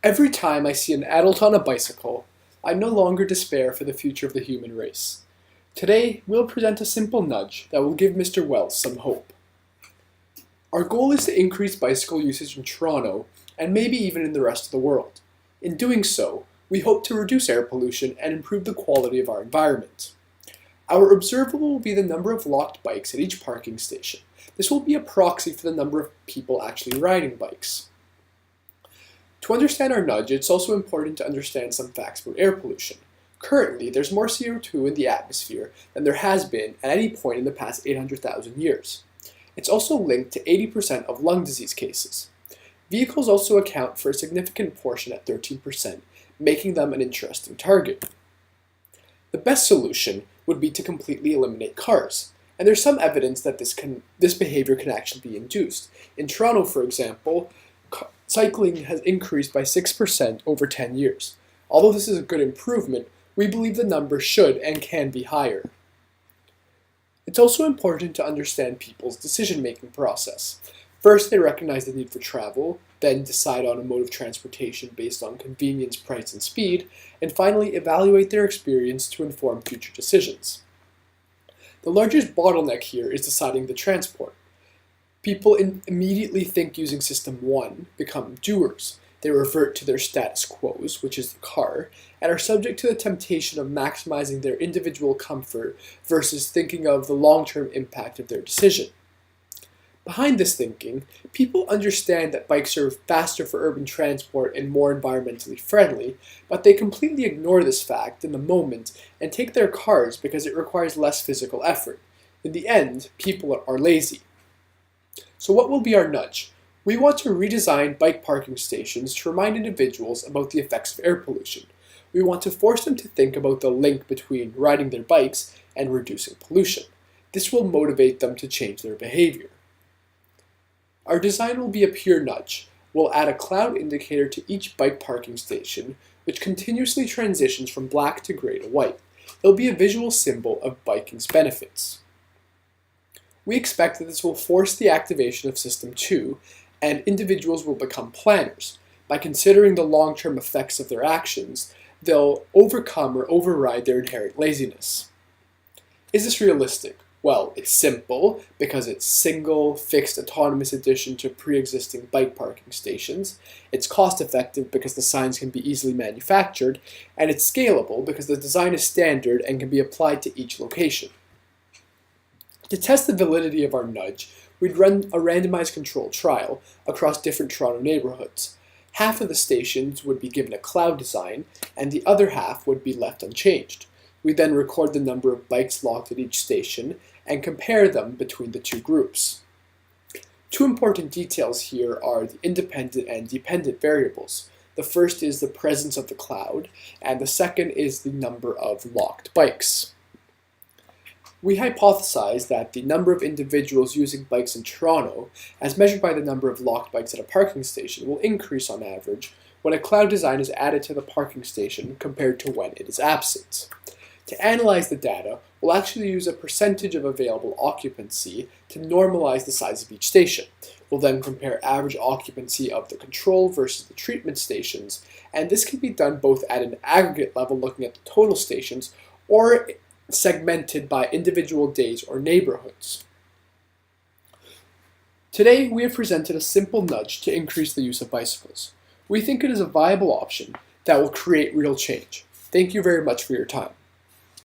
Every time I see an adult on a bicycle, I no longer despair for the future of the human race. Today, we'll present a simple nudge that will give Mr. Wells some hope. Our goal is to increase bicycle usage in Toronto and maybe even in the rest of the world. In doing so, we hope to reduce air pollution and improve the quality of our environment. Our observable will be the number of locked bikes at each parking station. This will be a proxy for the number of people actually riding bikes. To understand our nudge, it's also important to understand some facts about air pollution. Currently, there's more CO2 in the atmosphere than there has been at any point in the past 800,000 years. It's also linked to 80% of lung disease cases. Vehicles also account for a significant portion at 13%, making them an interesting target. The best solution would be to completely eliminate cars, and there's some evidence that this behavior can actually be induced. In Toronto, for example, cycling has increased by 6% over 10 years. Although this is a good improvement, we believe the number should and can be higher. It's also important to understand people's decision-making process. First, they recognize the need for travel, then decide on a mode of transportation based on convenience, price, and speed, and finally evaluate their experience to inform future decisions. The largest bottleneck here is deciding the transport. People immediately think using System 1 become doers. They revert to their status quos, which is the car, and are subject to the temptation of maximizing their individual comfort versus thinking of the long-term impact of their decision. Behind this thinking, people understand that bikes are faster for urban transport and more environmentally friendly, but they completely ignore this fact in the moment and take their cars because it requires less physical effort. In the end, people are lazy. So what will be our nudge? We want to redesign bike parking stations to remind individuals about the effects of air pollution. We want to force them to think about the link between riding their bikes and reducing pollution. This will motivate them to change their behavior. Our design will be a pure nudge. We'll add a cloud indicator to each bike parking station, which continuously transitions from black to gray to white. It'll be a visual symbol of biking's benefits. We expect that this will force the activation of System 2, and individuals will become planners. By considering the long-term effects of their actions, they'll overcome or override their inherent laziness. Is this realistic? Well, it's simple because it's single, fixed, autonomous addition to pre-existing bike parking stations. It's cost-effective because the signs can be easily manufactured, and it's scalable because the design is standard and can be applied to each location. To test the validity of our nudge, we'd run a randomized controlled trial across different Toronto neighborhoods. Half of the stations would be given a cloud design, and the other half would be left unchanged. We then record the number of bikes locked at each station and compare them between the two groups. Two important details here are the independent and dependent variables. The first is the presence of the cloud, and the second is the number of locked bikes. We hypothesize that the number of individuals using bikes in Toronto, as measured by the number of locked bikes at a parking station, will increase on average when a cloud design is added to the parking station compared to when it is absent. To analyze the data, we'll actually use a percentage of available occupancy to normalize the size of each station. We'll then compare average occupancy of the control versus the treatment stations, and this can be done both at an aggregate level looking at the total stations or segmented by individual days or neighborhoods. Today, we have presented a simple nudge to increase the use of bicycles. We think it is a viable option that will create real change. Thank you very much for your time.